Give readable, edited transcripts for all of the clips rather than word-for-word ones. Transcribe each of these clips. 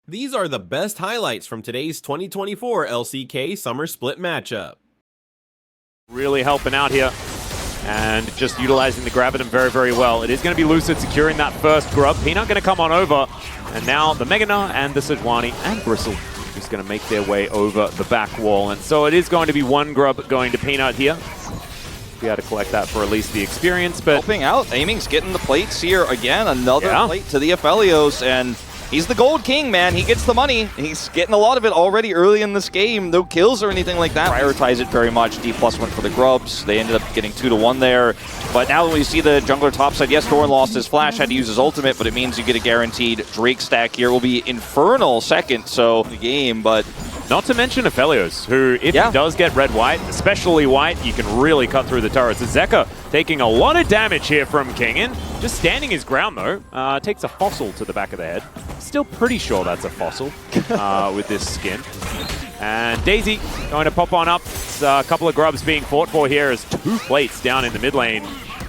These are the best highlights from today's 2024 LCK Summer Split matchup. Really helping out here and just utilizing the Graviton very, very well. It is going to be Lucid securing that first grub. Peanut going to come on over. And now the Meganar and the Sejuani and Bristle just going to make their way over the back wall. And so it is going to be one grub going to Peanut here. Be able to collect that for at least the experience. But helping out, Aiming's getting the plates here again. Another plate to the Aphelios, and he's the gold king, man. He gets the money. He's getting a lot of it already early in this game. No kills or anything like that. Prioritize it very much. D+ went for the grubs. They ended up getting 2-1 there. But now when we see the jungler topside, yes, Doran lost his flash, had to use his ultimate, but it means you get a guaranteed Drake stack here. Will be Infernal second, so the game, but not to mention Aphelios, who, if he does get red-white, especially white, you can really cut through the turrets. Zeka taking a lot of damage here from Kingin. Just standing his ground, though. Takes a fossil to the back of the head. Still pretty sure that's a fossil with this skin. And Daisy going to pop on up. It's a couple of grubs being fought for here as 2 plates down in the mid lane.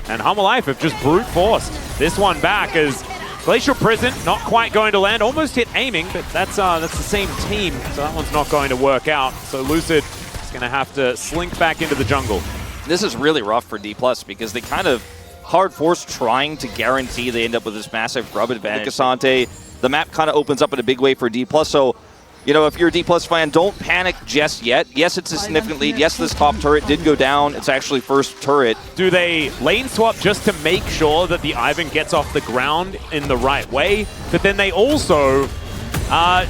And Humble Life have just brute forced this one back as Glacial Prison not quite going to land. Almost hit Aiming, but that's the same team, so that one's not going to work out. So Lucid is going to have to slink back into the jungle. This is really rough for D+, because they kind of hard force trying to guarantee they end up with this massive grub advantage. Asante, the map kind of opens up in a big way for D+, so you know, if you're a D+ fan, don't panic just yet. Yes, it's a significant lead. Yes, this top turret did go down. It's actually first turret. Do they lane swap just to make sure that the Ivan gets off the ground in the right way? But then they also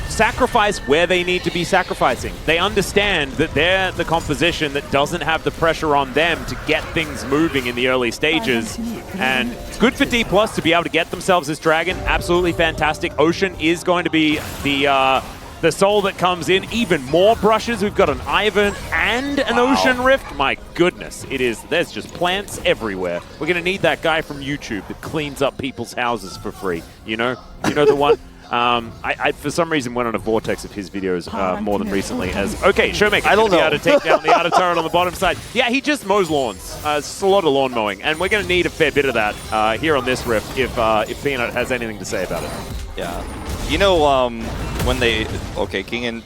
sacrifice where they need to be sacrificing. They understand that they're the composition that doesn't have the pressure on them to get things moving in the early stages. And it's good for D+ to be able to get themselves this dragon. Absolutely fantastic. Ocean is going to be the soul that comes in. Even more brushes. We've got an Ivan and an Ocean Rift. My goodness, there's just plants everywhere. We're going to need that guy from YouTube that cleans up people's houses for free. You know the one? I for some reason went on a vortex of his videos more than recently as, okay, Showmaker, I don't know how to take down the outer turret on the bottom side. Yeah, he just mows lawns. It's just a lot of lawn mowing, and we're going to need a fair bit of that here on this Rift if Peanut has anything to say about it. Yeah. You know, when they... Okay, Kingin...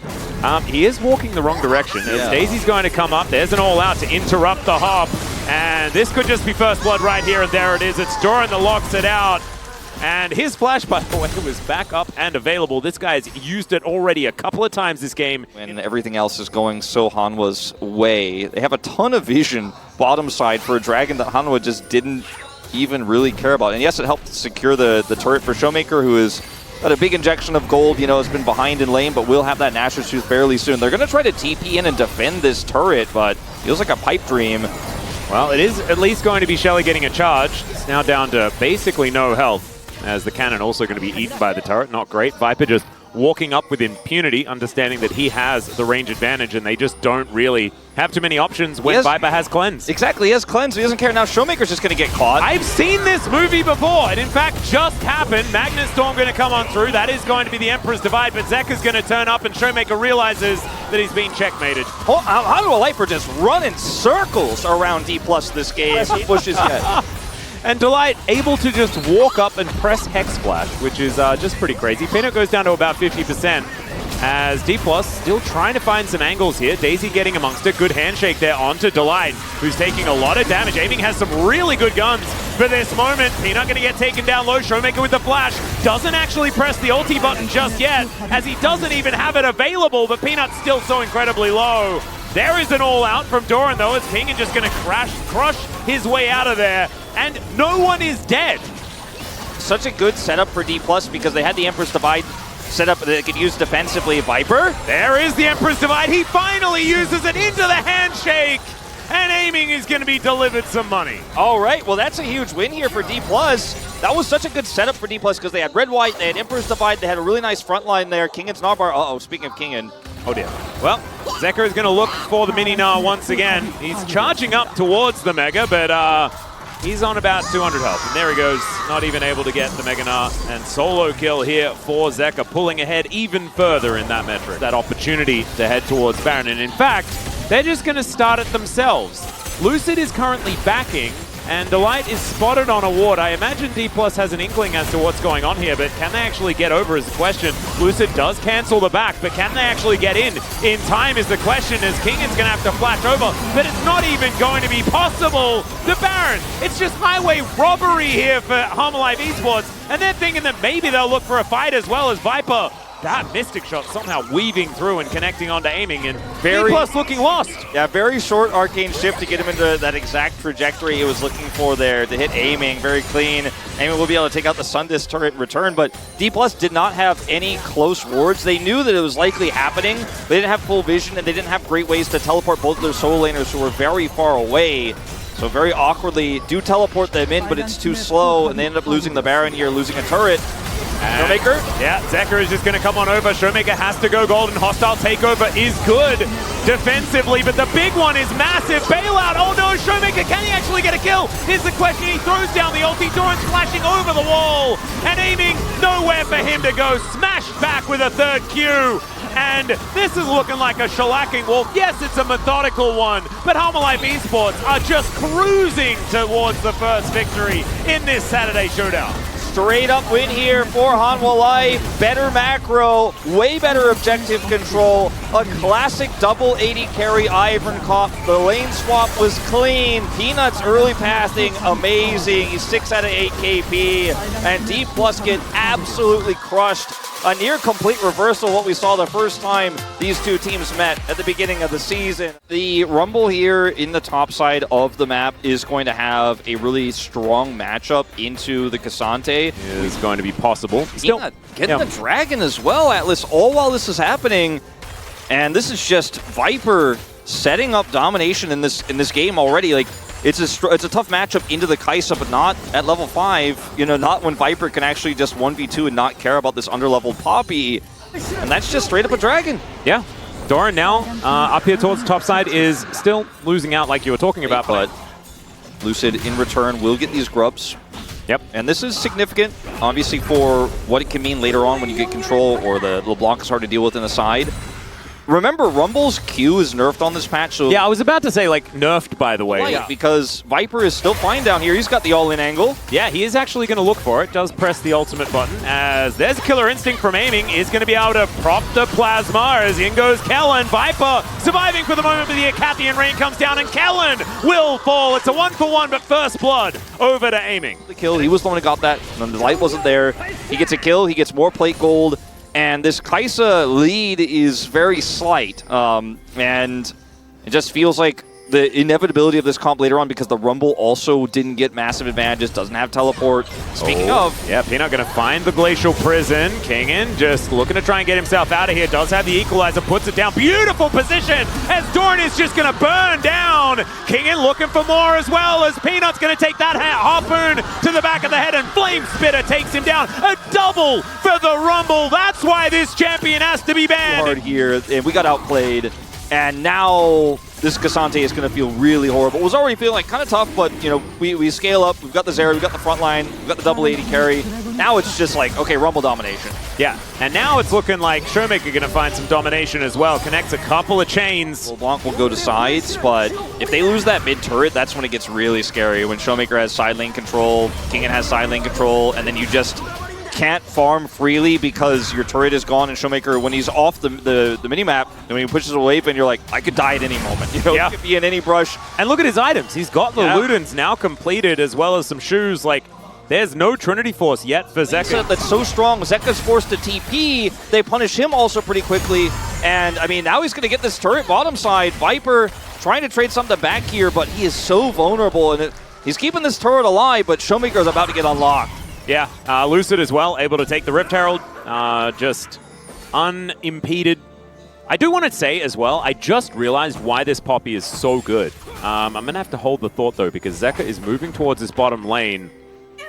he is walking the wrong direction. As Daisy's going to come up, there's an all-out to interrupt the hop. And this could just be first blood right here, and there it is. It's Doran that locks it out. And his flash, by the way, was back up and available. This guy's used it already a couple of times this game. When everything else is going so Hanwha's way, they have a ton of vision bottom side for a dragon that Hanwha just didn't even really care about. And yes, it helped secure the turret for Showmaker, who is got a big injection of gold, you know, has been behind in lane, but will have that Nashor's Tooth fairly soon. They're going to try to TP in and defend this turret, but feels like a pipe dream. Well, it is at least going to be Shelly getting a charge. It's now down to basically no health, as the cannon also going to be eaten by the turret. Not great. Viper just walking up with impunity, understanding that he has the range advantage, and they just don't really have too many options when Viper has Cleanse. Exactly, he has Cleanse. He doesn't care. Now Showmaker's just going to get caught. I've seen this movie before. It, in fact, just happened. Magnet Storm going to come on through. That is going to be the Emperor's Divide, but Zeka's going to turn up, and Showmaker realizes that he's been checkmated. Hanwha Life are just running circles around D+ this game. He pushes yet. And Delight able to just walk up and press Hex Splash, which is just pretty crazy. Peanut goes down to about 50% as D+ still trying to find some angles here. Daisy getting amongst it. Good handshake there onto Delight, who's taking a lot of damage. Aiming has some really good guns for this moment. Peanut going to get taken down low. Showmaker with the flash. Doesn't actually press the ulti button just yet, as he doesn't even have it available, but Peanut's still so incredibly low. There is an all-out from Doran, though, as Kingin just going to crush his way out of there. And no one is dead. Such a good setup for D+, because they had the Emperor's Divide set up that they could use defensively. Viper. There is the Emperor's Divide. He finally uses it into the handshake. And Aiming is going to be delivered some money. All right, well, that's a huge win here for D+. That was such a good setup for D+, because they had red-white, they had Emperor's Divide, they had a really nice front line there. Kingin's Narbar. Uh-oh, speaking of Kingin. Oh dear. Well, Zeka is going to look for the mini Gnar once again. He's charging up towards the Mega, but he's on about 200 health. And there he goes, not even able to get the Mega Gnar. And solo kill here for Zeka, pulling ahead even further in that metric. That opportunity to head towards Baron. And in fact, they're just going to start it themselves. Lucid is currently backing And Delight is spotted on a ward. I imagine D+ has an inkling as to what's going on here, but can they actually get over is the question. Lucid does cancel the back, but can they actually get in time is the question, as Kingan's going to have to flash over, but it's not even going to be possible. The Baron, it's just highway robbery here for Harmalife Esports, and they're thinking that maybe they'll look for a fight as well as Viper. That Mystic Shot somehow weaving through and connecting onto aiming, and D+ looking lost. Yeah, very short arcane shift to get him into that exact trajectory he was looking for there to hit aiming. Very clean. Aiming will be able to take out the Sundis turret in return, but D+ did not have any close wards. They knew that it was likely happening. They didn't have full vision, and they didn't have great ways to teleport both of their solo laners who were very far away. So very awkwardly do teleport them in, but it's too slow, and they end up losing the Baron here, losing a turret. Showmaker? Yeah, Zeker is just going to come on over. Showmaker has to go golden. Hostile takeover is good defensively, but the big one is massive. Bailout. Oh no, Showmaker, can he actually get a kill? Here's the question. He throws down the ulti. Doran's flashing over the wall and aiming. Nowhere for him to go. Smashed back with a third Q. And this is looking like a shellacking wolf. Yes, it's a methodical one, but Harmalife Esports are just cruising towards the first victory in this Saturday showdown. Straight up win here for Hanwha Life. Better macro, way better objective control. A classic double 80 carry Iverncop. The lane swap was clean. Peanuts early passing, amazing. He's 6 out of 8 KP. And D+ get absolutely crushed. A near complete reversal of what we saw the first time these two teams met at the beginning of the season. The Rumble here in the top side of the map is going to have a really strong matchup into the Cassante. Is going to be possible. Still getting the Dragon as well, Atlas, all while this is happening. And this is just Viper setting up domination in this game already. Like, it's a tough matchup into the Kai'Sa, but not at level 5. You know, not when Viper can actually just 1v2 and not care about this underleveled Poppy. And that's just straight up a Dragon. Yeah. Doran now up here towards the top side is still losing out like you were talking about. But Lucid in return will get these grubs. Yep. And this is significant, obviously, for what it can mean later on when you get control or the LeBlanc is hard to deal with in the side. Remember, Rumble's Q is nerfed on this patch. So yeah, I was about to say, like, nerfed, by the way. Right, because Viper is still fine down here. He's got the all-in angle. Yeah, he is actually going to look for it. Does press the ultimate button, as there's a killer instinct from aiming. Is going to be able to prop the plasma, as in goes Kellen. Viper surviving for the moment, but the Acathian rain comes down, and Kellen will fall. It's a 1-for-1, but first blood over to aiming. The kill, he was the one who got that. And the light wasn't there. He gets a kill. He gets more plate gold. And this Kai'Sa lead is very slight, and it just feels like the inevitability of this comp later on, because the Rumble also didn't get massive advantages, doesn't have teleport. Speaking of... Yeah, Peanut going to find the Glacial Prison. Kingan just looking to try and get himself out of here. Does have the Equalizer, puts it down. Beautiful position as Doran is just going to burn down. Kingan looking for more as well, as Peanut's going to take that harpoon to the back of the head, and Flame Spitter takes him down. A double for the Rumble. That's why this champion has to be banned. Hard here, and we got outplayed. And now this Cassante is going to feel really horrible. It was already feeling like kind of tough, but you know, we scale up. We've got the Zera, we've got the front line, we've got the double 80 carry. Now it's just like, okay, Rumble domination. Yeah, and now it's looking like Showmaker going to find some domination as well. Connects a couple of chains. LeBlanc will go to sides, but if they lose that mid turret, that's when it gets really scary. When Showmaker has side lane control, Kingan has side lane control, and then you just can't farm freely because your turret is gone, and Showmaker, when he's off the minimap, and when he pushes a wave, and you're like, I could die at any moment. You know, yeah. He could be in any brush. And look at his items. He's got the Ludens now completed, as well as some shoes. Like, there's no Trinity Force yet for Zeka. That's so strong. Zeka's forced to TP. They punish him also pretty quickly. And, I mean, now he's going to get this turret bottom side. Viper trying to trade something back here, but he is so vulnerable. And he's keeping this turret alive, but Showmaker is about to get unlocked. Yeah, Lucid as well, able to take the Rift Herald, just unimpeded. I do want to say as well, I just realized why this Poppy is so good. I'm going to have to hold the thought, though, because Zeka is moving towards his bottom lane.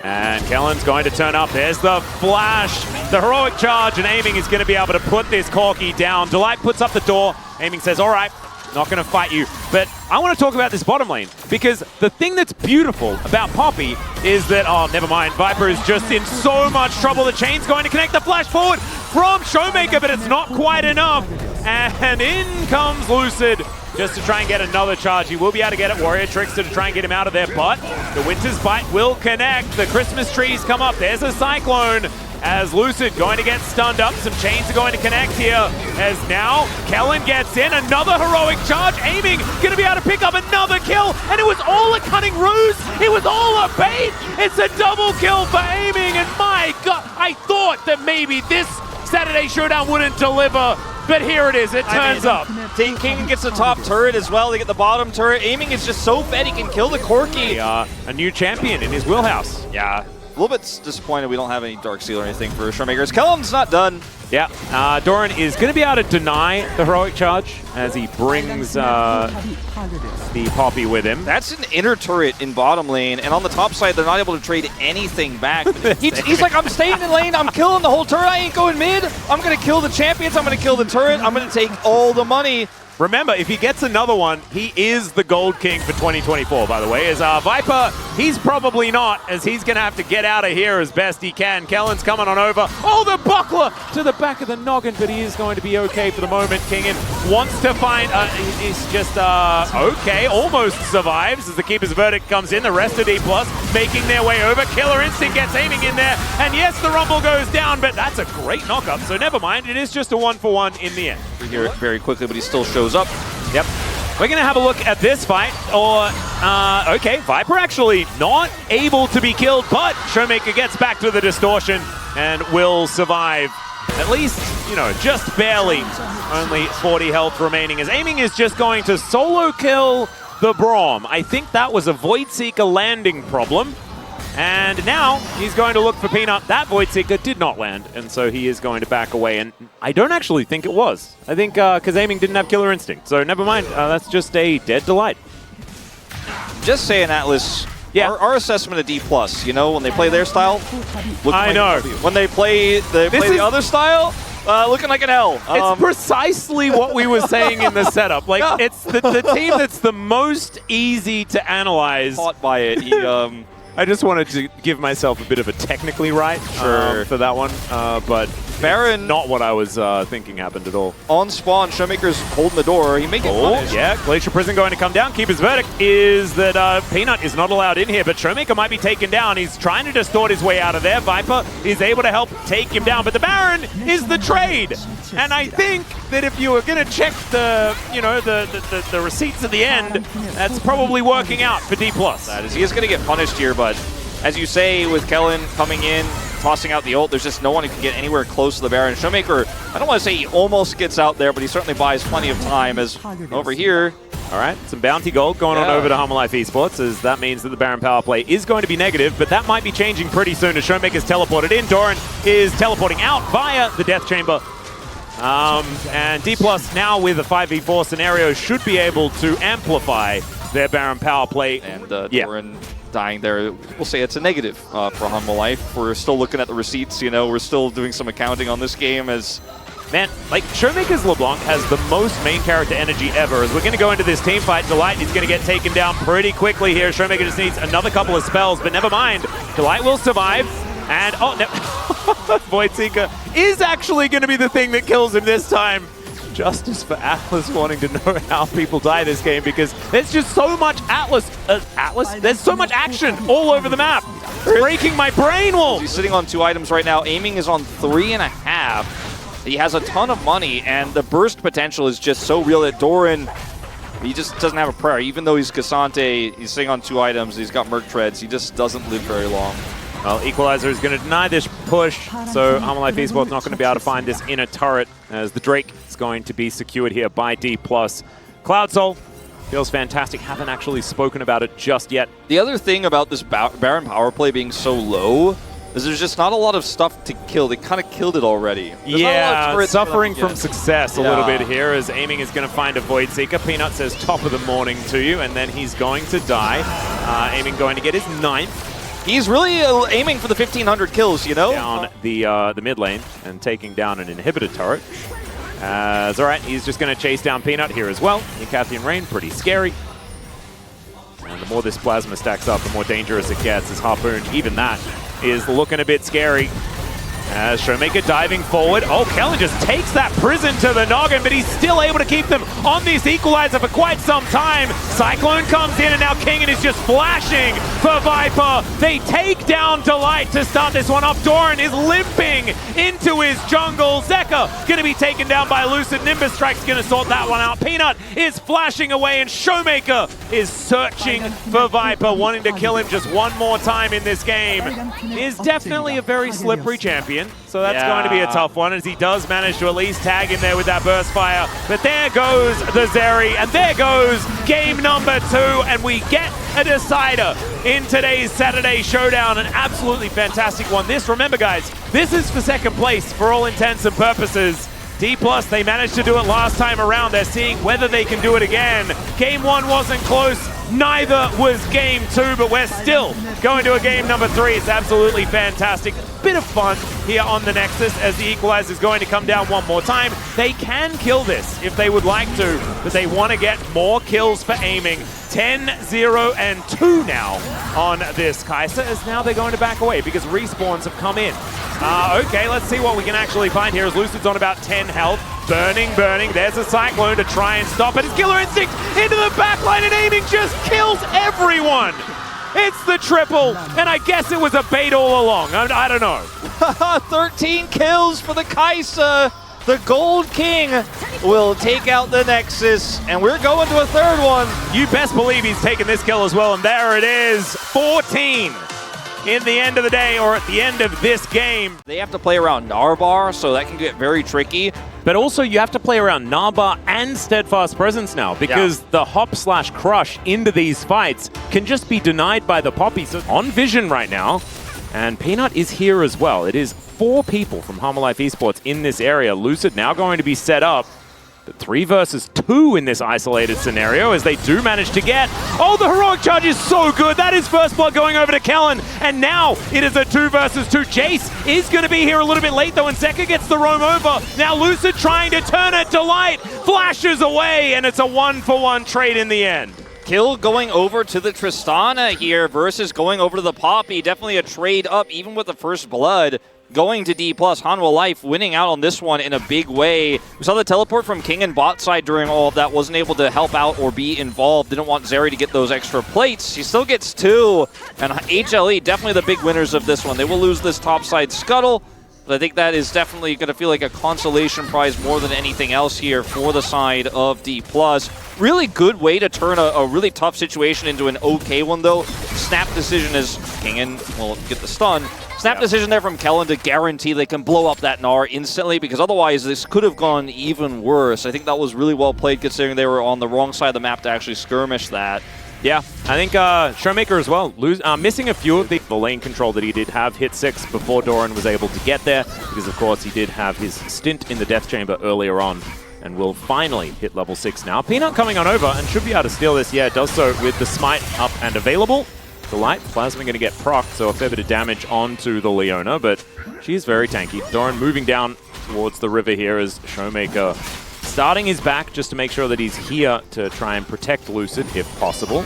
And Kellen's going to turn up. There's the flash. The heroic charge, and Aiming is going to be able to put this Corki down. Delight puts up the door. Aiming says, all right, not going to fight you. But I want to talk about this bottom lane, because the thing that's beautiful about Poppy is that, oh, never mind, Viper is just in so much trouble. The chain's going to connect the flash forward from Showmaker, but it's not quite enough. And in comes Lucid just to try and get another charge. He will be able to get it. Warrior Trickster to try and get him out of there, but the Winter's Bite will connect. The Christmas trees come up. There's a Cyclone as Lucid going to get stunned up. Some chains are going to connect here as now Kellen gets in. Another heroic charge. Aiming, going to be able to pick up another kill. And it was all a cunning ruse. It was all a bait. It's a double kill for Aiming. And my God, I thought that maybe this Saturday Showdown wouldn't deliver. But here it is, it turns up. King gets the top turret as well, they get the bottom turret. Aiming is just so fed he can kill the Corki. A new champion in his wheelhouse. Yeah, a little bit disappointed we don't have any Dark Seal or anything for Showmakers. Kellen's not done. Yeah, Doran is going to be able to deny the heroic charge as he brings the Poppy with him. That's an inner turret in bottom lane, and on the top side, they're not able to trade anything back. He's like, I'm staying in lane, I'm killing the whole turret, I ain't going mid. I'm going to kill the champions, I'm going to kill the turret, I'm going to take all the money. Remember, if he gets another one, he is the Gold King for 2024, by the way. As Viper, he's probably not, as he's going to have to get out of here as best he can. Kellen's coming on over. Oh, the buckler to the back of the noggin, but he is going to be okay for the moment. Kingen wants to find, he's just, okay, almost survives as the Keeper's Verdict comes in. The rest of D+ making their way over. Killer Instinct gets Aiming in there, and yes, the Rumble goes down, but that's a great knock-up, so never mind. It is just a 1-for-1 in the end. We hear it very quickly, but he still shows up. Yep. We're going to have a look at this fight. Okay, Viper actually not able to be killed, but Showmaker gets back to the distortion and will survive. At least, you know, just barely. Only 40 health remaining as Aiming is just going to solo kill the Braum. I think that was a Voidseeker landing problem. And now he's going to look for Peanut. That Voidseeker did not land, and so he is going to back away. And I don't actually think it was. I think because Aiming didn't have Killer Instinct. So never mind. That's just a dead delight. Just saying, Atlas. Yeah. Our assessment of D+, you know, when they play their style. I know. When they play the other style, looking like an L. It's precisely what we were saying in the setup. Like, yeah. It's the team that's the most easy to analyze. Caught by it. I just wanted to give myself a bit of a technically right for that one, but Baron, not what I was thinking happened at all. On spawn, Showmaker's holding the door. He may get punished. Yeah, Glacier Prison going to come down. Keeper's Verdict is that Peanut is not allowed in here, but Showmaker might be taken down. He's trying to distort his way out of there. Viper is able to help take him down, but the Baron is the trade. And I think that if you were going to check the, you know, the receipts at the end, that's probably working out for D+. That is, he is going to get punished here, but as you say, with Kellen coming in, tossing out the ult, there's just no one who can get anywhere close to the Baron. Showmaker, I don't want to say he almost gets out there, but he certainly buys plenty of time as over here. All right, some bounty gold going on over to Humble Life Esports, as that means that the Baron power play is going to be negative, but that might be changing pretty soon as Showmaker's teleported in. Doran is teleporting out via the Death Chamber. And D+ now with a 5v4 scenario should be able to amplify their Baron power play. And Doran dying there, we'll say it's a negative for Humble Life. We're still looking at the receipts, you know, we're still doing some accounting on this game as... Man, like, Showmaker's LeBlanc has the most main character energy ever. As we're going to go into this team fight, Delight is going to get taken down pretty quickly here. Showmaker just needs another couple of spells, but never mind. Delight will survive. And, oh, no. Voidseeker is actually going to be the thing that kills him this time. Justice for Atlas wanting to know how people die this game, because there's just so much Atlas, there's so much action all over the map. Breaking my brain wall. He's sitting on 2 items right now. Aiming is on 3.5. He has a ton of money, and the burst potential is just so real that Doran, he just doesn't have a prayer. Even though he's Cassante, he's sitting on 2 items, he's got Merc Treads, he just doesn't live very long. Well, Equalizer is going to deny this push, so Humble Life Esports not going to be able to find this inner turret, as the Drake is going to be secured here by D+. Cloud Soul feels fantastic. Haven't actually spoken about it just yet. The other thing about this Baron power play being so low is there's just not a lot of stuff to kill. They kind of killed it already. There's suffering from success a little bit here, as Aiming is going to find a Voidseeker. Peanut says top of the morning to you, and then he's going to die. Aiming going to get his 9th. He's really aiming for the 1,500 kills, you know? Down the mid lane and taking down an inhibitor turret. All right, he's just going to chase down Peanut here as well. Ecathian Rain, pretty scary. And the more this plasma stacks up, the more dangerous it gets as Harpoon. Even that is looking a bit scary. As Showmaker diving forward. Oh, Kellen just takes that prison to the noggin, but he's still able to keep them on this equalizer for quite some time. Cyclone comes in, and now Kingen is just flashing for Viper. They take down Delight to start this one off. Doran is limping into his jungle. Zeka going to be taken down by Lucid. Nimbus Strike's going to sort that one out. Peanut is flashing away, and Showmaker is searching for Viper, wanting to kill him just one more time in this game. Is definitely a very slippery champion. So that's going to be a tough one, as he does manage to at least tag him there with that burst fire. But there goes the Zeri, and there goes game number 2, and we get a decider in today's Saturday Showdown. An absolutely fantastic one. This, remember guys, this is for second place for all intents and purposes. D+, they managed to do it last time around. They're seeing whether they can do it again. Game 1 wasn't close, neither was game 2, but we're still going to a game number 3. It's absolutely fantastic. Bit of fun here on the Nexus as the equalizer is going to come down one more time. They can kill this if they would like to, but they want to get more kills for aiming. 10, 0, and 2 now on this Kai'Sa, as now they're going to back away because respawns have come in. Okay, let's see what we can actually find here as Lucid's on about 10 health. Burning. There's a Cyclone to try and stop it. It's Killer Instinct into the backline, and aiming just kills everyone. It's the triple, and I guess it was a bait all along. I don't know. 13 kills for the Kai'Sa. The Gold King will take out the Nexus, and we're going to a third one. You best believe he's taking this kill as well, and there it is. 14 in the end of the day, or at the end of this game. They have to play around Narbar, so that can get very tricky. But also you have to play around Narbar and Steadfast Presence now, because the hop/crush into these fights can just be denied by the Poppy. So on Vision right now, and Peanut is here as well. It is 4 people from Life Esports in this area. Lucid now going to be set up. But 3 versus 2 in this isolated scenario, as they do manage to get... Oh, the heroic charge is so good. That is first blood going over to Kellen. And now it is a 2 versus 2. Jace is going to be here a little bit late, though, and Zeka gets the roam over. Now Lucid trying to turn it. Delight flashes away, and it's a 1-for-1 trade in the end. Kill going over to the Tristana here versus going over to the Poppy. Definitely a trade up, even with the first blood. Going to D+, Hanwha Life winning out on this one in a big way. We saw the teleport from King and bot side during all of that. Wasn't able to help out or be involved. Didn't want Zeri to get those extra plates. He still gets 2. And HLE, definitely the big winners of this one. They will lose this topside scuttle. But I think that is definitely going to feel like a consolation prize more than anything else here for the side of D+. Really good way to turn a really tough situation into an okay one, though. Snap decision is Kingen will get the stun. Snap decision there from Kellen to guarantee they can blow up that Gnar instantly, because otherwise this could have gone even worse. I think that was really well played, considering they were on the wrong side of the map to actually skirmish that. Yeah, I think Showmaker as well, missing a few of the lane control that he did have. Hit 6 before Doran was able to get there, because of course he did have his stint in the Death Chamber earlier on, and will finally hit level 6 now. Peanut coming on over and should be able to steal this. Yeah, it does so with the Smite up and available. Delight, Plasma going to get procced, so a fair bit of damage onto the Leona, but she's very tanky. Doran moving down towards the river here as Showmaker starting his back just to make sure that he's here to try and protect Lucid if possible.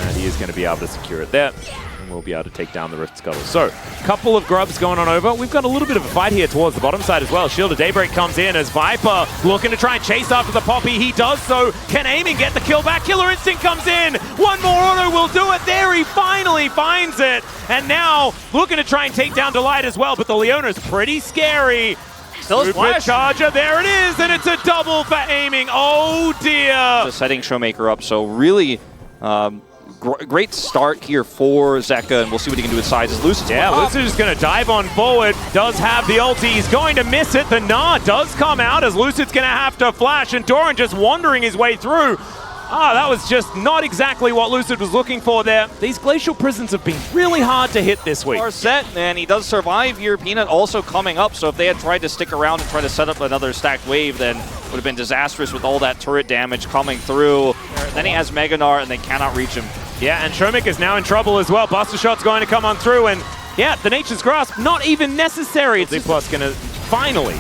And he is going to be able to secure it there. And we'll be able to take down the Rift Scuttle. So, couple of grubs going on over. We've got a little bit of a fight here towards the bottom side as well. Shield of Daybreak comes in as Viper looking to try and chase after the Poppy. He does so. Can aiming get the kill back? Killer Instinct comes in. One more auto will do it. There he finally finds it. And now looking to try and take down Delight as well. But the Leona's pretty scary. Supercharger, there it is, and it's a double for aiming. Oh dear. Just setting Showmaker up, so really great start here for Zeka, and we'll see what he can do with sides. Lucid's Lucid's just going to dive on forward. Does have the ulti. He's going to miss it. The Gnar does come out as Lucid's going to have to flash, and Doran just wandering his way through. That was just not exactly what Lucid was looking for there. These Glacial Prisons have been really hard to hit this week. Are set, and he does survive here. Peanut also coming up, so if they had tried to stick around and try to set up another stacked wave, then would have been disastrous with all that turret damage coming through. Then he has Mega Gnar, and they cannot reach him. Yeah, and Showmaker is now in trouble as well. Buster Shot's going to come on through, and yeah, the Nature's Grasp, not even necessary. Z+ going to finally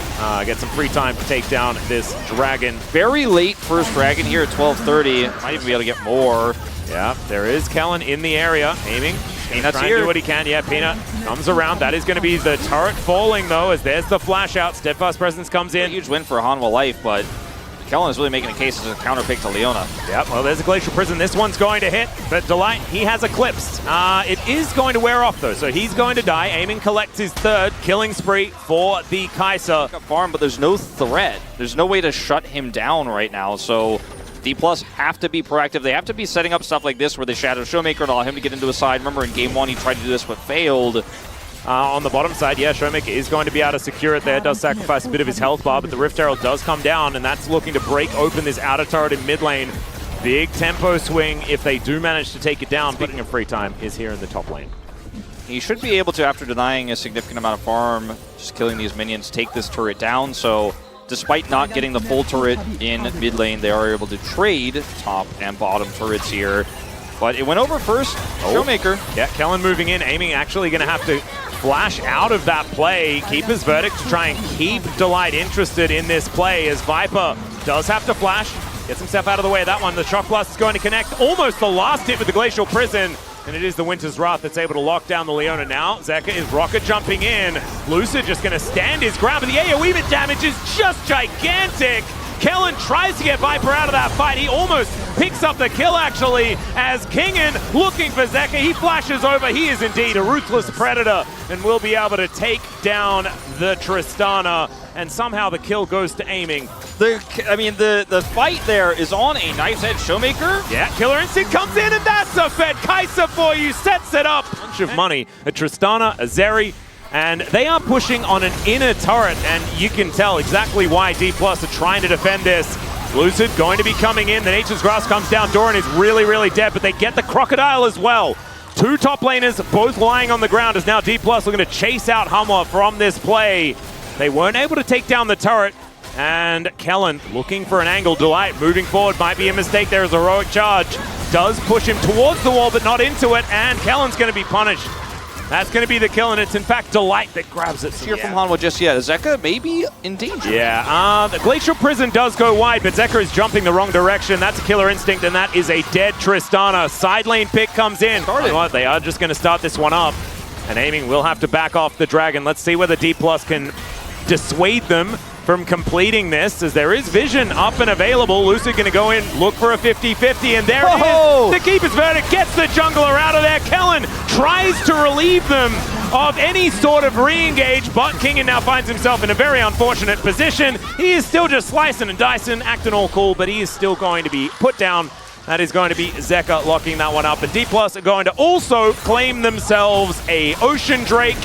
get some free time to take down this dragon. Very late first dragon here at 12:30. Might even be able to get more. Yeah, there is Kellen in the area, aiming. Peanut's try and here. do what he can. Yeah, Peanut comes around. That is going to be the turret falling, though, as there's the flash out. Steadfast Presence comes in. A huge win for Hanwha Life, but Kellen is really making a case as a counter pick to Leona. Yep, well, there's a Glacial Prison. This one's going to hit, but Delight, he has Eclipsed. It is going to wear off, though, so he's going to die. Aiming collects his third killing spree for the Kai'Sa. Farm, but there's no threat. There's no way to shut him down right now, so D+ have to be proactive. They have to be setting up stuff like this where they shadow Showmaker and allow him to get into a side. Remember, in Game 1, he tried to do this but failed. On the bottom side, yeah, Showmaker is going to be able to secure it there. Does sacrifice a bit of his health bar, but the Rift Herald does come down, and that's looking to break open this outer turret in mid lane. Big tempo swing if they do manage to take it down. Speaking of free time, is here in the top lane. He should be able to, after denying a significant amount of farm, just killing these minions, take this turret down. So despite not getting the full turret in mid lane, they are able to trade top and bottom turrets here. But it went over first. Showmaker. Yeah, Kellen moving in, aiming actually going to have to flash out of that play. Keep his verdict to try and keep Delight interested in this play as Viper does have to flash. Gets himself out of the way of that one. The Shock Blast is going to connect. Almost the last hit with the Glacial Prison. And it is the Winter's Wrath that's able to lock down the Leona now. Zeka is rocket jumping in. Lucid just going to stand his ground, but the AoE bit damage is just gigantic. Kellen tries to get Viper out of that fight. He almost picks up the kill, actually, as Kingen looking for Zeka. He flashes over. He is indeed a ruthless predator and will be able to take down the Tristana. And somehow the kill goes to aiming. The fight there is on a knife's edge. Showmaker. Yeah, Killer Instinct comes in, and that's a Fed Kai'Sa for you. Sets it up. Bunch of money. A Tristana, a Zeri. And they are pushing on an inner turret, and you can tell exactly why D+ are trying to defend this. Lucid going to be coming in. The Nature's Grasp comes down. Doran is really, really dead, but they get the Crocodile as well. Two top laners, both lying on the ground, as now D+ looking to chase out Hanwha from this play. They weren't able to take down the turret, and Kellen looking for an angle. Delight moving forward might be a mistake. There is a heroic charge. Does push him towards the wall, but not into it, and Kellen's going to be punished. That's going to be the kill, and it's in fact Delight that grabs it. Here from Hanwha just yet. Zeka maybe in danger. Yeah, the Glacial Prison does go wide, but Zeka is jumping the wrong direction. That's a Killer Instinct, and that is a dead Tristana. Side lane pick comes in. You know what? They are just going to start this one up, and aiming will have to back off the Dragon. Let's see whether D+ can dissuade them from completing this, as there is vision up and available. Lucid going to go in, look for a 50-50, and there it is. The Keeper's Verdict gets the jungler out of there. Kellen tries to relieve them of any sort of re-engage, but Kingen now finds himself in a very unfortunate position. He is still just slicing and dicing, acting all cool, but he is still going to be put down. That is going to be Zeka locking that one up, and D+ are going to also claim themselves a Ocean Drake.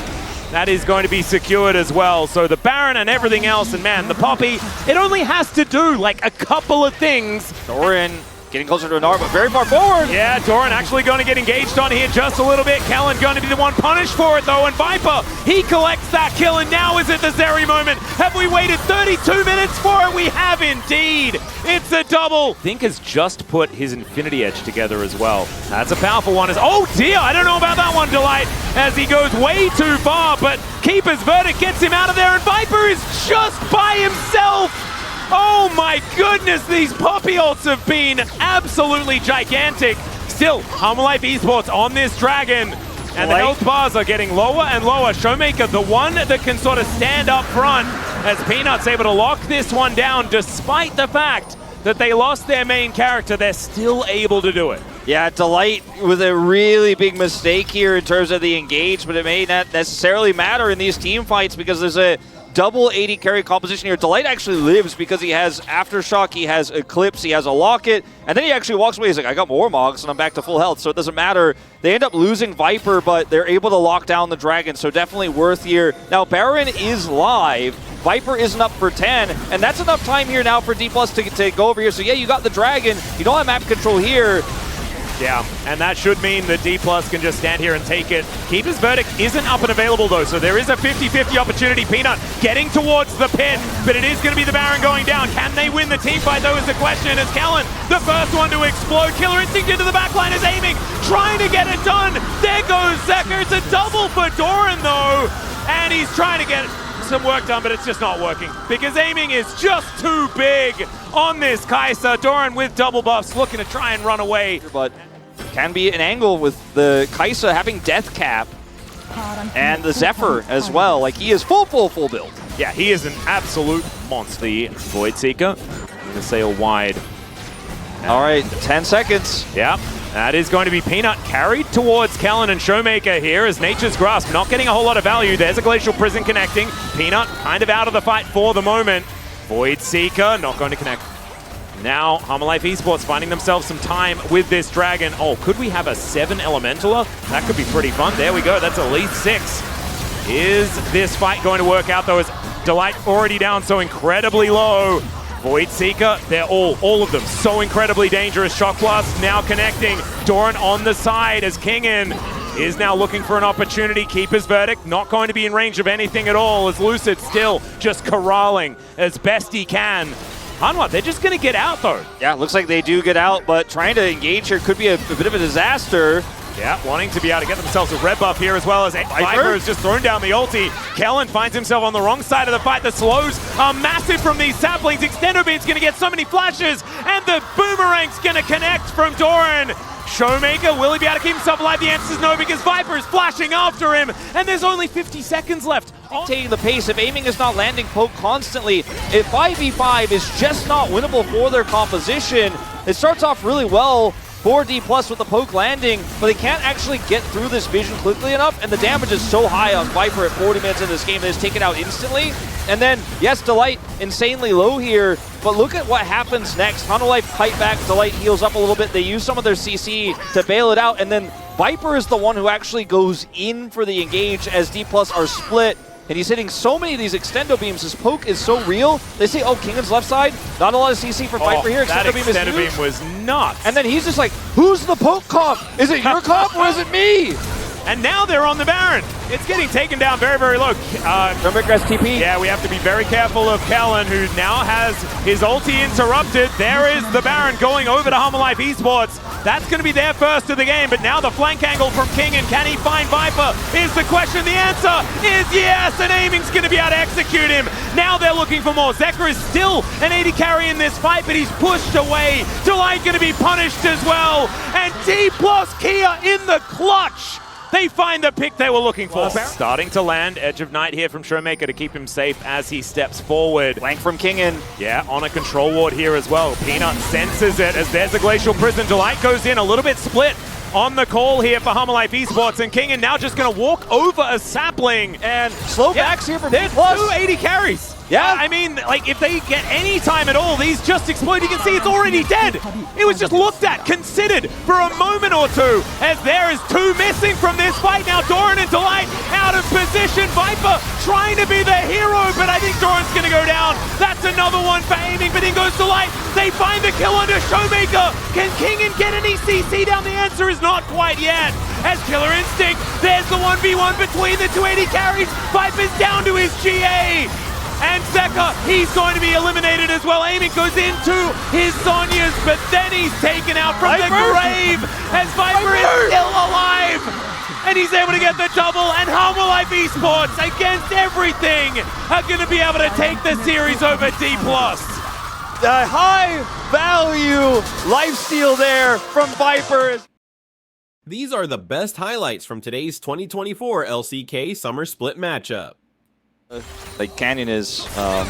That is going to be secured as well. So the Baron and everything else, and man, the Poppy, it only has to do like a couple of things. Doran getting closer to an R, but very far forward. Yeah, Doran actually going to get engaged on here just a little bit. Kellen going to be the one punished for it, though, and Viper, he collects that kill, and now is it the Zeri moment? Have we waited 32 minutes for it? We have indeed. It's a double. Think has just put his Infinity Edge together as well. That's a powerful one. Oh dear, I don't know about that one, Delight, as he goes way too far, but Keeper's Verdict gets him out of there, and Viper is just by himself. Oh my goodness, these Poppy ults have been absolutely gigantic. Still, Hanwha Life Esports on this Dragon, and the health bars are getting lower and lower. Showmaker, the one that can sort of stand up front, as Peanut's able to lock this one down despite the fact that they lost their main character. They're still able to do it. Yeah, Delight with a really big mistake here in terms of the engage, but it may not necessarily matter in these team fights because there's a double 80 carry composition here. Delight actually lives because he has Aftershock, he has Eclipse, he has a Locket, and then he actually walks away. He's like, I got more Mogs and I'm back to full health, so it doesn't matter. They end up losing Viper, but they're able to lock down the Dragon, so definitely worth here. Now, Baron is live. Viper isn't up for 10, and that's enough time here now for D+ to go over here. So yeah, you got the Dragon. You don't have map control here. Yeah, and that should mean that D+ can just stand here and take it. Keeper's Verdict isn't up and available, though, so there is a 50-50 opportunity. Peanut getting towards the pit, but it is going to be the Baron going down. Can they win the team fight, though, is the question. As Kellen, the first one to explode. Killer Instinct into the backline is aiming, trying to get it done. There goes Zeka. It's a double for Doran, though, and he's trying to get some work done, but it's just not working because aiming is just too big on this Kai'Sa. Doran with double buffs, looking to try and run away. But can be an angle with the Kaisa having Death Cap and the Zephyr as well. Like, he is full build. Yeah, he is an absolute monster. The Void Seeker, going to sail wide. All right, 10 seconds. Yeah, that is going to be Peanut carried towards Kellen and Showmaker here as Nature's Grasp not getting a whole lot of value. There's a Glacial Prison connecting. Peanut kind of out of the fight for the moment. Void Seeker not going to connect. Now, Hammerlife Esports finding themselves some time with this Dragon. Oh, could we have a 7 Elementaler? That could be pretty fun. There we go. That's at least 6. Is this fight going to work out, though? Is Delight already down so incredibly low? Void Seeker, they're all of them so incredibly dangerous. Shock Blast now connecting. Doran on the side as Kingen is now looking for an opportunity. Keeper's Verdict not going to be in range of anything at all as Lucid still just corralling as best he can. Hanwha, they're just going to get out, though. Yeah, looks like they do get out, but trying to engage here could be a bit of a disaster. Yeah, wanting to be able to get themselves a red buff here as well as Viper has just thrown down the ulti. Kellen finds himself on the wrong side of the fight. The slows are massive from these saplings. Extendo Beam's going to get so many flashes, and the Boomerang's going to connect from Doran. Showmaker, will he be able to keep himself alive? The answer is no, because Viper is flashing after him, and there's only 50 seconds left. Dictating the pace, if aiming is not landing poke constantly, if 5v5 is just not winnable for their composition, it starts off really well for D+ with the poke landing, but they can't actually get through this vision quickly enough, and the damage is so high on Viper at 40 minutes in this game that it's taken out instantly. And then, yes, Delight insanely low here, but look at what happens next. Hanwha kite back, Delight heals up a little bit, they use some of their CC to bail it out, and then Viper is the one who actually goes in for the engage as D+ are split. And he's hitting so many of these extendo beams. His poke is so real. They say, oh, Kingan's left side. Not a lot of CC for Viper here. That extendo beam was nuts. And then he's just like, who's the poke comp? Is it your comp or is it me? And now they're on the Baron. It's getting taken down very, very low. Showmaker TP. Yeah, we have to be very careful of Kellen, who now has his ulti interrupted. There is the Baron going over to Hammerlife Esports. That's going to be their first of the game, but now the flank angle from Kingen. Can he find Viper? Is the question. The answer is yes, and aiming's going to be able to execute him. Now they're looking for more. Zekra is still an AD carry in this fight, but he's pushed away. Delight going to be punished as well. And D+ Kia in the clutch. They find the pick they were looking for. Starting to land Edge of Night here from Showmaker to keep him safe as he steps forward. Flank from Kingen. Yeah, on a control ward here as well. Peanut senses it as there's a Glacial Prison. Delight goes in, a little bit split on the call here for Hammerlife Esports, and Kingen now just going to walk over a sapling. And slow backs here from D+. 280 carries. Yeah. I mean, like, if they get any time at all, these just explode. You can see it's already dead. It was just looked at, considered for a moment or two, as there is 2 missing from this fight. Now Doran and Delight out of position. Viper trying to be the hero, but I think Doran's going to go down. That's another one for aiming, but in goes Delight. They find the kill under Showmaker. Can Kingen get any CC down? The answer is not quite yet. As Killer Instinct, there's the 1v1 between the 280 carries. Viper's down to his GA. And Zeka, he's going to be eliminated as well. Aiming goes into his Sonya's, but then he's taken out from the grave as Viper is still alive. And he's able to get the double, and Hammerlife Esports, against everything, are going to be able to take the series over D+. The high value lifesteal there from Viper. These are the best highlights from today's 2024 LCK Summer Split matchup. Like Canyon is gonna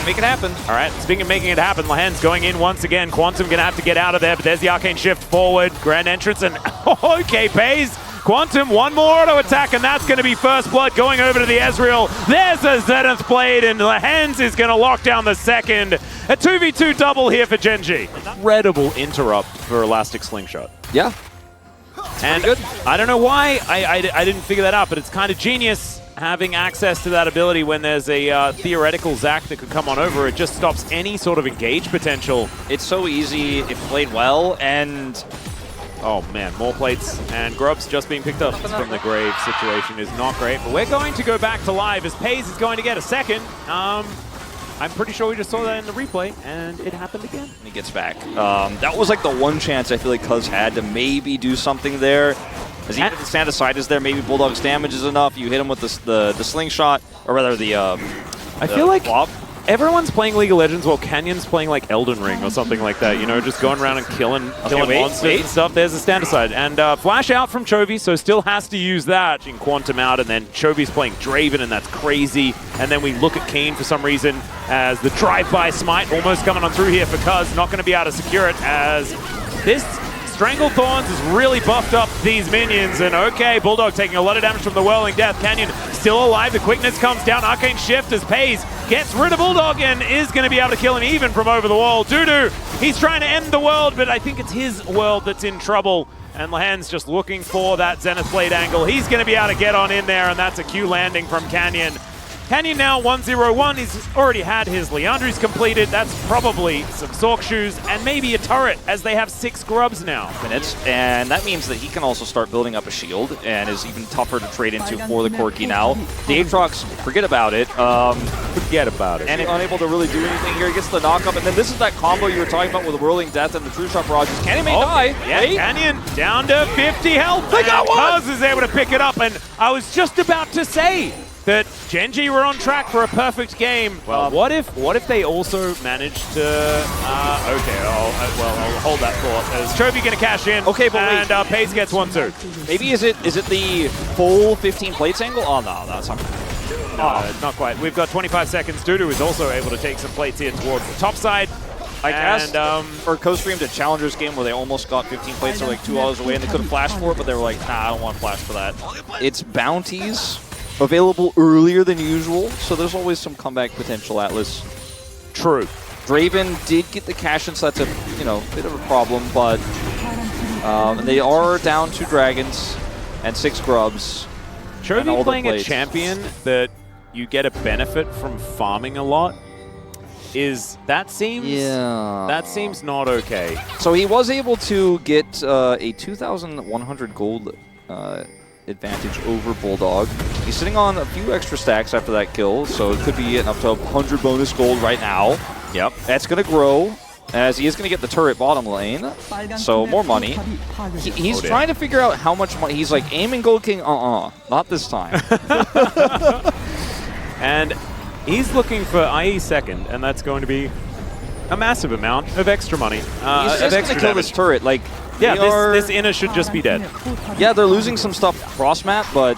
make it happen. All right, speaking of making it happen, Lahen's going in once again. Quantum gonna have to get out of there, but there's the Arcane Shift forward. Grand entrance, and okay, pays. Quantum, one more auto attack, and that's gonna be first blood going over to the Ezreal. There's a Zenith Blade, and Lahen's is gonna lock down the second. A 2v2 double here for Gen.G. Incredible interrupt for Elastic Slingshot. Yeah. And good. I don't know why I didn't figure that out, but it's kind of genius having access to that ability when there's a theoretical Zac that could come on over. It just stops any sort of engage potential. It's so easy if played well, and oh man, more plates and grubs just being picked up from the grave situation is not great. But we're going to go back to live as Pays is going to get a second. I'm pretty sure we just saw that in the replay, and it happened again. And he gets back. That was like the one chance I feel like Cuz had to maybe do something there. As even if the stand aside is there, maybe Bulldog's damage is enough. You hit him with the slingshot, or rather the I feel like flop. everyone's playing League of Legends while Canyon's playing like Elden Ring or something like that, you know, just going around and killing monsters and stuff. There's a stand aside. And flash out from Chovy, so still has to use that. In Quantum out, and then Chovy's playing Draven, and that's crazy. And then we look at Keen for some reason as the drive-by smite almost coming on through here for Cuz. Not going to be able to secure it as this Strangled Thorns has really buffed up these minions, and okay, Bulldog taking a lot of damage from the Whirling Death. Canyon still alive, the quickness comes down, Arcane Shift as Pays gets rid of Bulldog and is going to be able to kill him even from over the wall. Dudu, he's trying to end the world, but I think it's his world that's in trouble, and Lahan's just looking for that Zenith Blade angle. He's going to be able to get on in there, and that's a Q landing from Canyon. Canyon now 1-0-1. He's already had his Leandry's completed. That's probably some Zork shoes and maybe a turret, as they have 6 grubs now. Minutes, and that means that he can also start building up a shield and is even tougher to trade into for the Corki now. The Aatrox, forget about it. Forget about it. And unable to really do anything here. He gets the knockup, and then this is that combo you were talking about with the Whirling Death and the True Shot Barrages. Canyon may die. Yeah, Wait. Canyon down to 50 health. They got one! Cuz is able to pick it up, and I was just about to say that Gen.G were on track for a perfect game. Well, what if they also managed to? Okay, I'll hold that thought. Is Chovy gonna cash in? Okay, but and wait. Pace gets 1-2. Maybe is it the full 15 plates angle? Oh no, that's not. Not quite. We've got 25 seconds. Dudu is also able to take some plates here towards the top side. I asked or co-streamed a Challengers game where they almost got 15 plates. They're like 2 hours away, and they could have flashed for it, but they were like, nah, I don't want to flash for that. It's bounties available earlier than usual, so there's always some comeback potential, Atlas. True. Draven did get the cash in, so that's a bit of a problem, but they are down 2 dragons and 6 grubs. Chovy playing a champion that you get a benefit from farming a lot that seems not okay. So he was able to get a 2,100 gold advantage over Bulldog. He's sitting on a few extra stacks after that kill, so it could be getting up to 100 bonus gold right now. Yep. That's going to grow, as he is going to get the turret bottom lane, so more money. He's trying to figure out how much money. He's like, aiming Gold King, not this time. And he's looking for IE second, and that's going to be a massive amount of extra money. He's just going to kill this turret. Like, yeah, this inner should just be dead. Yeah, they're losing some stuff cross map, but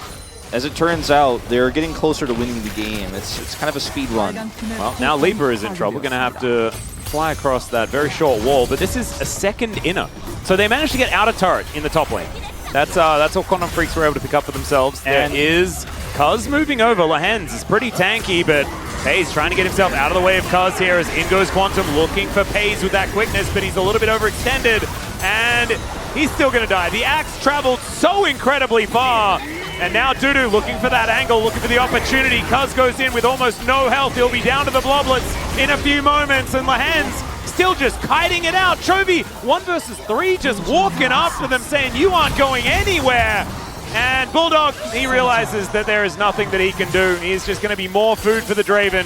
as it turns out, they're getting closer to winning the game. It's kind of a speed run. Well, now Leaper is in trouble. Going to have to fly across that very short wall, but this is a second inner. So they managed to get out of turret in the top lane. That's all Quantum Freaks were able to pick up for themselves. There is Cuz moving over. Lahens is pretty tanky, but Pays trying to get himself out of the way of Cuz here as in goes Quantum, looking for Pays with that quickness, but he's a little bit overextended, and he's still going to die. The axe traveled so incredibly far, and now Dudu looking for that angle, looking for the opportunity. Cuz goes in with almost no health. He'll be down to the bloblets in a few moments, and Lahens still just kiting it out. Chovy 1 versus 3 just walking after them, saying you aren't going anywhere. And Bulldog, he realizes that there is nothing that he can do. He's just going to be more food for the Draven.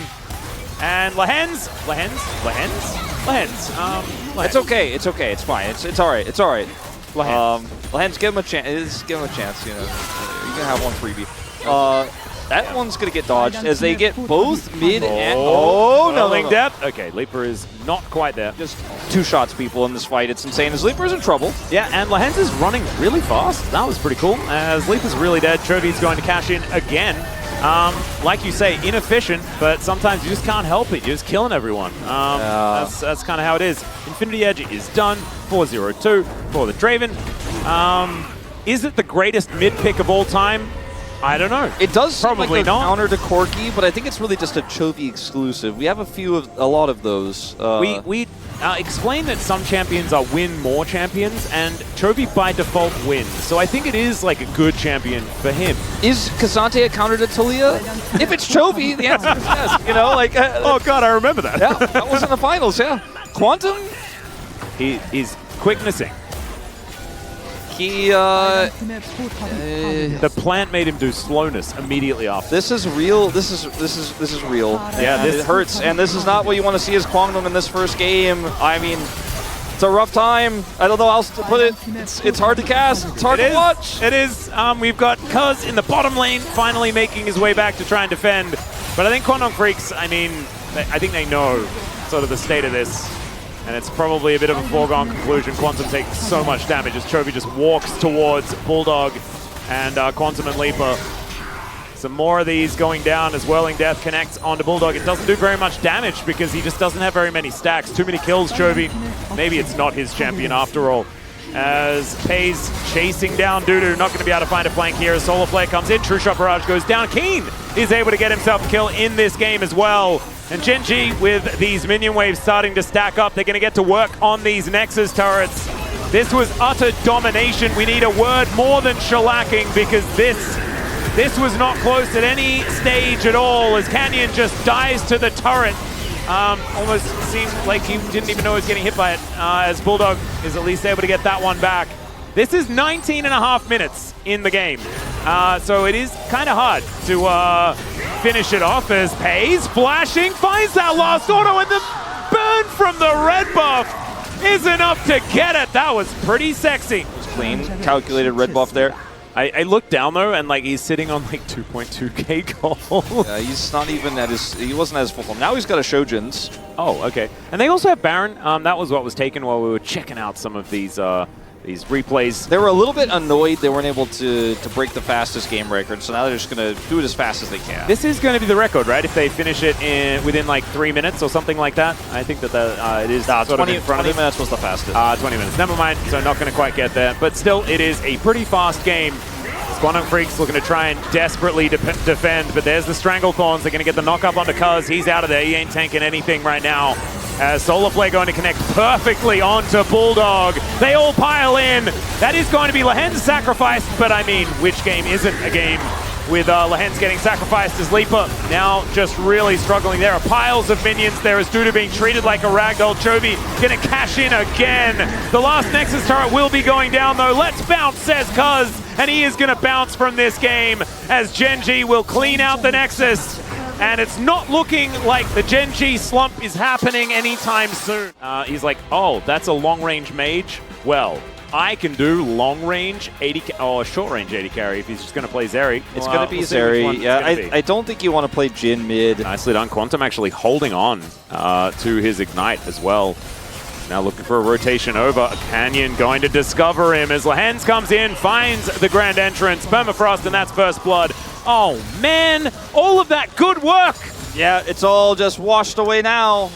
And Lahens. It's okay, it's fine. It's all right, it's all right. Lahens, give him a chance. Give him a chance, you know. You can have one freebie. That one's going to get dodged as they get both mid and... no. Depth. Okay, Leaper is not quite there. Just 2 shots, people, in this fight. It's insane as Leaper's in trouble. Yeah, and Lahens is running really fast. That was pretty cool. As Leaper's really dead, Chovy's going to cash in again. Like you say, inefficient, but sometimes you just can't help it. You're just killing everyone. That's kind of how it is. Infinity Edge is done. 4-0-2 for the Draven. Is it the greatest mid pick of all time? I don't know. It does seem probably like a counter to Corki, but I think it's really just a Chovy exclusive. We have a lot of those. We explain that some champions are win more champions, and Chovy by default wins. So I think it is like a good champion for him. Is Kazante a counter to Talia? If it's Chovy, the answer is yes. You know, like oh god, I remember that. Yeah, that was in the finals. Yeah, Quantum. He is quicknessing. He, the plant made him do slowness immediately after. This is real. This is real. Yeah, it hurts, and this is not what you want to see as Kwangdong in this first game. I mean, it's a rough time. I don't know how else to put it. It's hard to cast. It's hard to watch. It is. We've got Cuz in the bottom lane, finally making his way back to try and defend. But I think Quantum Freaks, I mean, I think they know sort of the state of this. And it's probably a bit of a foregone conclusion. Quantum takes so much damage as Chovy just walks towards Bulldog and Quantum and Leaper. Some more of these going down as Whirling Death connects onto Bulldog. It doesn't do very much damage because he just doesn't have very many stacks. Too many kills, Chovy. Maybe it's not his champion after all. As Pays chasing down Dudu, not going to be able to find a flank here. As SolarFlare comes in, True Shot Barrage goes down. Keen is able to get himself a kill in this game as well. And Gen.G with these minion waves starting to stack up. They're going to get to work on these Nexus turrets. This was utter domination. We need a word more than shellacking because this was not close at any stage at all as Canyon just dies to the turret. Almost seemed like he didn't even know he was getting hit by it as Bulldog is at least able to get that one back. This is 19.5 minutes in the game. So it is kind of hard to finish it off as Pays flashing, finds that last auto, and the burn from the red buff is enough to get it. That was pretty sexy. Clean, calculated red buff there. I looked down though, and like he's sitting on like 2.2k gold. He's not even at his, he wasn't at his full form. Now he's got a Shojin's. Oh, okay. And they also have Baron. That was what was taken while we were checking out some of these replays. They were a little bit annoyed they weren't able to break the fastest game record, so now they're just going to do it as fast as they can. This is going to be the record, right? If they finish it within like 3 minutes or something like that. I think that it is 20 minutes was the fastest. 20 minutes. Never mind. So not going to quite get there. But still, it is a pretty fast game. Quantum Freak's looking to try and desperately defend, but there's the Stranglethorns. They're going to get the knock-up onto Cuz. He's out of there. He ain't tanking anything right now. As SolarFlare going to connect perfectly onto Bulldog. They all pile in. That is going to be Lahen's sacrificed, but I mean, which game isn't a game with Lahen's getting sacrificed as Leaper now just really struggling. There are piles of minions there as Dudu being treated like a ragdoll. Chovy going to cash in again. The last Nexus turret will be going down though. Let's bounce, says Cuz. And he is going to bounce from this game as Gen.G will clean out the Nexus. And it's not looking like the Gen.G slump is happening anytime soon. He's like, oh, that's a long-range mage? Well, I can do long-range 80 or short-range 80 carry if he's just going to play Zeri. It's going to be Zeri. Yeah, I don't think you want to play Jin mid. Nicely done. Quantum actually holding on to his Ignite as well. Now looking for a rotation over. Canyon going to discover him as Lahens comes in, finds the grand entrance. Permafrost, and that's first blood. Oh, man. All of that good work. Yeah, it's all just washed away now.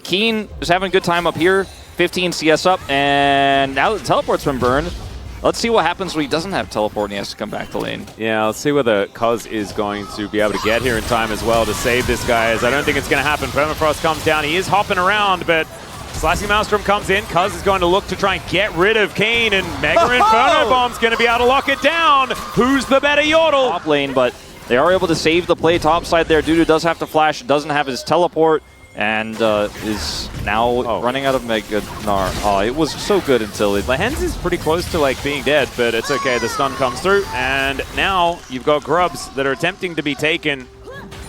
Keen is having a good time up here. 15 CS up, and now the teleport's been burned. Let's see what happens when he doesn't have teleport and he has to come back to lane. Yeah, let's see whether Cuz is going to be able to get here in time as well to save this guy, as I don't think it's going to happen. Permafrost comes down. He is hopping around, but Slicing Maelstrom comes in. Cuz is going to look to try and get rid of Keen, and Mega Inferno Bomb's going to be able to lock it down. Who's the better Yordle? Top lane, but they are able to save the play top side there. Dudu does have to flash, doesn't have his teleport, and is now running out of Mega Gnar. Oh, it was so good until it... Lahens is pretty close to like being dead, but it's okay. The stun comes through, and now you've got Grubs that are attempting to be taken.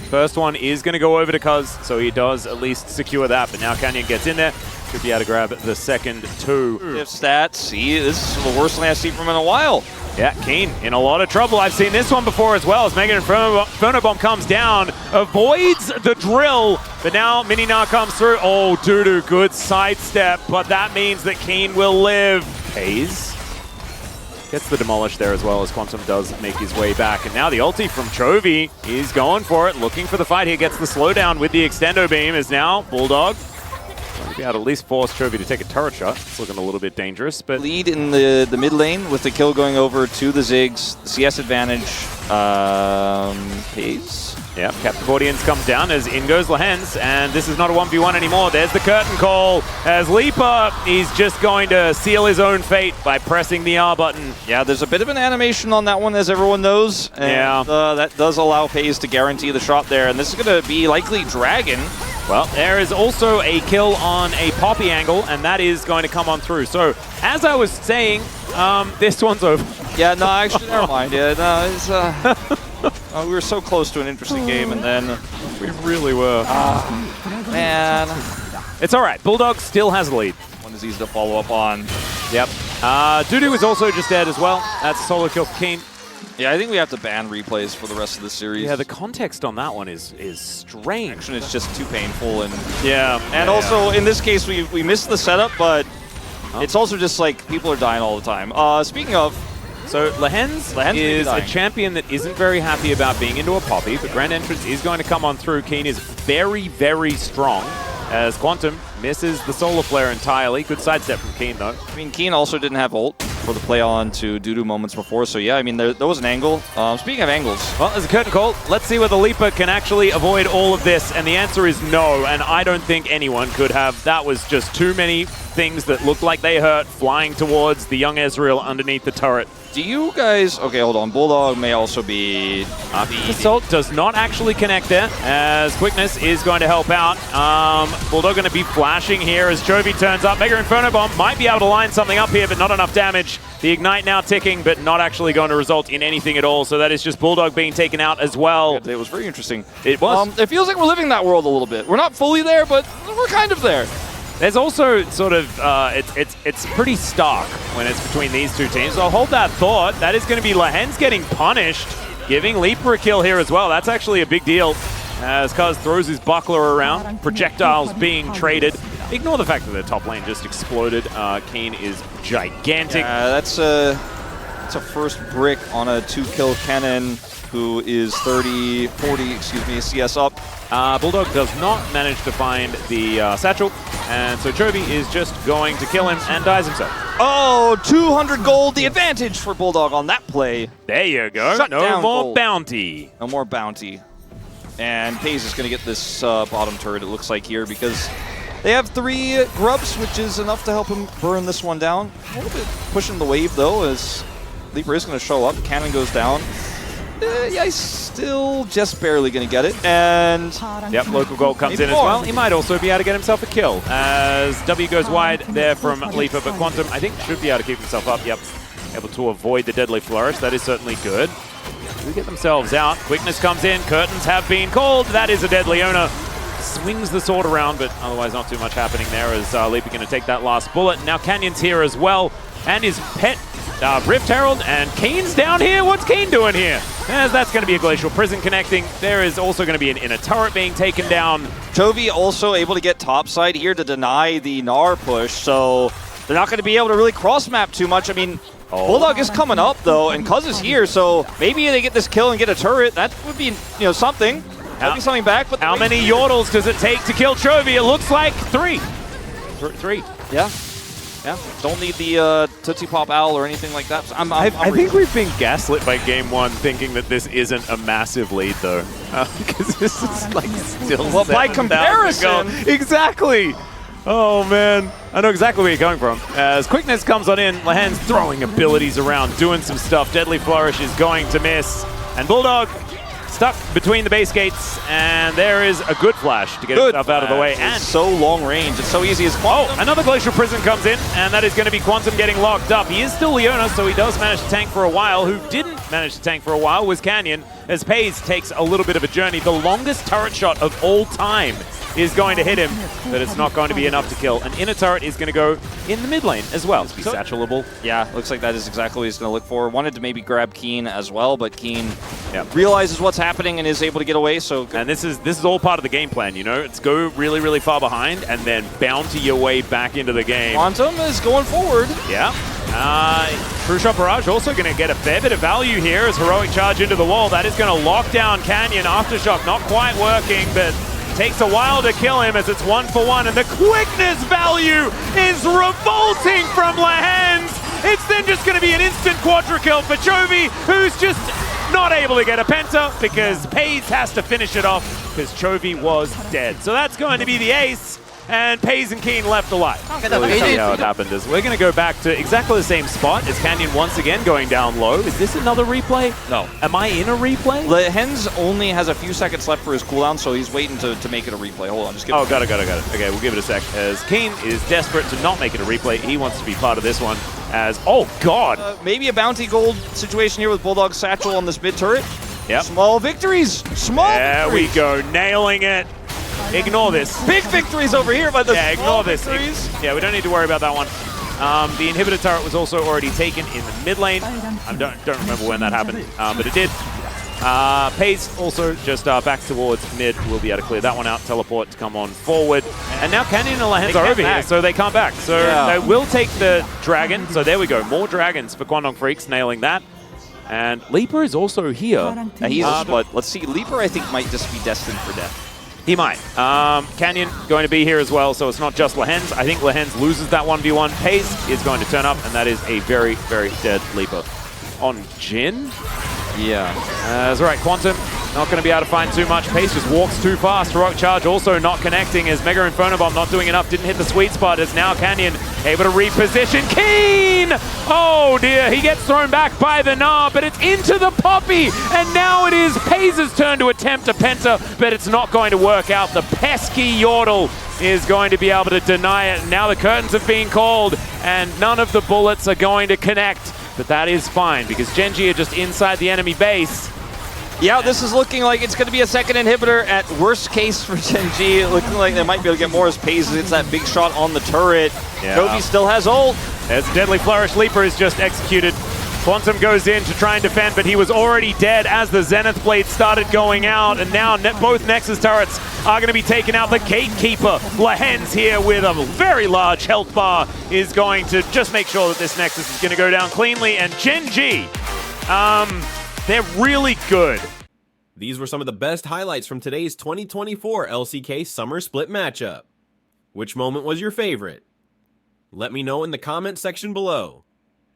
First one is going to go over to Cuz, so he does at least secure that, but now Canyon gets in there. Should be able to grab the second two. If stats, see, this is the worst thing I've seen from him in a while. Yeah, Keen in a lot of trouble. I've seen this one before as well as Mega Inferno Bomb comes down, avoids the drill, but now Mini-Gnar comes through. Oh, Dudu, good sidestep, but that means that Keen will live. Pays gets the demolish there as well as Quantum does make his way back. And now the ulti from Chovy, he's going for it, looking for the fight here, gets the slowdown with the extendo beam, is now Bulldog going to be able to at least force Chovy to take a turret shot. It's looking a little bit dangerous, but... Lead in the mid lane with the kill going over to the Ziggs. CS advantage pays. Yeah, Captive Audience comes down as in goes Lahens, and this is not a 1v1 anymore. There's the curtain call as Leaper, he's just going to seal his own fate by pressing the R button. Yeah, there's a bit of an animation on that one, as everyone knows. And, yeah. That does allow Pays to guarantee the shot there, and this is going to be likely Dragon. Well, there is also a kill on a Poppy angle, and that is going to come on through. So, as I was saying, this one's over. Yeah, no, actually, never mind. Yeah, no, it's, we were so close to an interesting game, and then... We really were. Man. It's all right. Bulldog still has the lead. One is easy to follow up on. Yep. Dudu is also just dead as well. That's a solo kill for Keen. Yeah, I think we have to ban replays for the rest of the series. Yeah, the context on that one is strange. Action is just too painful, and also in this case we missed the setup, but it's also just like people are dying all the time. Speaking of, so Lehens is a champion that isn't very happy about being into a Poppy, but Grand Entrance is going to come on through. Keen is very, very strong as Quantum misses the Solar Flare entirely. Good sidestep from Keen, though. I mean, Keen also didn't have ult for the play on to Dudu moments before, so yeah, I mean, there was an angle. Speaking of angles. Well, there's a curtain call. Let's see whether Leaper can actually avoid all of this, and the answer is no, and I don't think anyone could have. That was just too many things that looked like they hurt flying towards the young Ezreal underneath the turret. Do you guys... Okay, hold on. Bulldog may also be... Assault does not actually connect there, as Quickness is going to help out. Bulldog going to be flashing here as Chovy turns up. Mega Inferno Bomb might be able to line something up here, but not enough damage. The Ignite now ticking, but not actually going to result in anything at all. So that is just Bulldog being taken out as well. It was very interesting. It was. It feels like we're living that world a little bit. We're not fully there, but we're kind of there. There's also sort of, it's pretty stark when it's between these two teams. So I'll hold that thought. That is going to be Lehens getting punished, giving Leaper a kill here as well. That's actually a big deal as Kuz throws his buckler around, projectiles being traded. Ignore the fact that the top lane just exploded. Keen is gigantic. That's a first brick on a 2-kill Kennen, who is 40, CS up. Bulldog does not manage to find the satchel, and so Chovy is just going to kill him and dies himself. Oh, 200 gold, the advantage for Bulldog on that play. There you go. No more bounty. No more bounty. And FaZe is going to get this bottom turret, it looks like here, because they have 3 grubs, which is enough to help him burn this one down. A little bit pushing the wave, though, as Leaper is going to show up. Cannon goes down. Yeah, he's still just barely going to get it. And yep, local gold comes in as well. He might also be able to get himself a kill as W goes wide there from Leaper, but Quantum, I think, should be able to keep himself up. Yep, able to avoid the deadly flourish. That is certainly good. We get themselves out. Quickness comes in. Curtains have been called. That is a deadly owner. Swings the sword around, but otherwise not too much happening there as Leaper going to take that last bullet. Now Canyon's here as well, and his pet Rift Herald, and Keen's down here. What's Keen doing here? As that's going to be a Glacial Prison connecting. There is also going to be an inner turret being taken down. Chovy also able to get topside here to deny the Gnar push, so they're not going to be able to really cross-map too much. I mean, Bulldog is coming up, though, and Kuz is here, so maybe they get this kill and get a turret. That would be, something. That'd be something back. But how many yordles does it take to kill Chovy? It looks like 3. 3. Yeah. Yeah, don't need the Tootsie Pop Owl or anything like that. I think we've been gaslit by Game 1 thinking that this isn't a massive lead, though. Because this is like still well, by comparison. Exactly. Oh, man. I know exactly where you're coming from. As Quickness comes on in, Lehens throwing abilities around, doing some stuff. Deadly Flourish is going to miss. And Bulldog stuck between the base gates, and there is a good flash to get himself out of the way. And it's so long range. It's so easy as Quantum. Oh, another Glacial Prison comes in, and that is going to be Quantum getting locked up. He is still Leona, so he does manage to tank for a while. Who didn't manage to tank for a while was Canyon, as FaZe takes a little bit of a journey. The longest turret shot of all time is going to hit him, but it's not going to be enough to kill. An inner turret is going to go in the mid lane as well to be satchelable. Yeah, looks like that is exactly what he's going to look for. Wanted to maybe grab Keen as well, but Keen realizes what's happening and is able to get away. So, and this is all part of the game plan, It's go really, really far behind and then bounty your way back into the game. Quantum is going forward. Yeah. True Shot Barrage also going to get a fair bit of value here as Heroic Charge into the wall. That is going to lock down Canyon. Aftershock not quite working, but takes a while to kill him as it's 1-for-1, and the quickness value is revolting from Lehens. It's then just going to be an instant quadra kill for Chovy, who's just not able to get a penta because FaZe has to finish it off because Chovy was dead. So that's going to be the ace, and FaZe and Keen left alive. Really see how it happened is we're going to go back to exactly the same spot as Canyon once again going down low. Is this another replay? No. Am I in a replay? Lehens only has a few seconds left for his cooldown, so he's waiting to make it a replay. Hold on, just give it. Got it. Okay, we'll give it a sec. As Keen is desperate to not make it a replay. He wants to be part of this one. As, oh God. Maybe a bounty gold situation here with Bulldog Satchel on this mid turret. Yep. Small victories. There we go, nailing it. Ignore this. Big victories over here, but the ignore this. Victories. Yeah, we don't need to worry about that one. The inhibitor turret was also already taken in the mid lane. I don't remember when that happened, but it did. Pace also just back towards mid. We'll be able to clear that one out. Teleport to come on forward. And now Canyon and Lahens are over here, so they can't back. So they will take the dragon. So there we go. More dragons for Kwangdong Freaks, nailing that. And Leaper is also here. He's but let's see. Leaper, I think, might just be destined for death. He might. Canyon going to be here as well, so it's not just Lahens. I think Lahens loses that 1v1. Pace is going to turn up, and that is a very, very dead Leaper. On Jin? Yeah. That's right, Quantum not going to be able to find too much. Pace just walks too fast. Heroic Charge also not connecting as Mega Inferno Bomb not doing enough. Didn't hit the sweet spot as now Canyon able to reposition. Keen! Oh dear, he gets thrown back by the Gnar, but it's into the Poppy. And now it is Pace's turn to attempt a Penta, but it's not going to work out. The pesky Yordle is going to be able to deny it. Now the curtains have been called and none of the bullets are going to connect. But that is fine because Gen.G are just inside the enemy base. Yeah, this is looking like it's going to be a second inhibitor at worst case for Gen.G. Looking like they might be able to get more as Pace gets that big shot on the turret. Yeah. Kobe still has ult. As Deadly Flourish Leaper is just executed. Quantum goes in to try and defend, but he was already dead as the Zenith Blade started going out, and now both Nexus turrets are going to be taken out. The Gatekeeper, Lahens here with a very large health bar, is going to just make sure that this Nexus is going to go down cleanly, and Gen.G, they're really good. These were some of the best highlights from today's 2024 LCK Summer Split matchup. Which moment was your favorite? Let me know in the comment section below.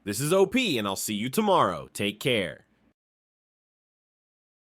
This is OP, and I'll see you tomorrow. Take care.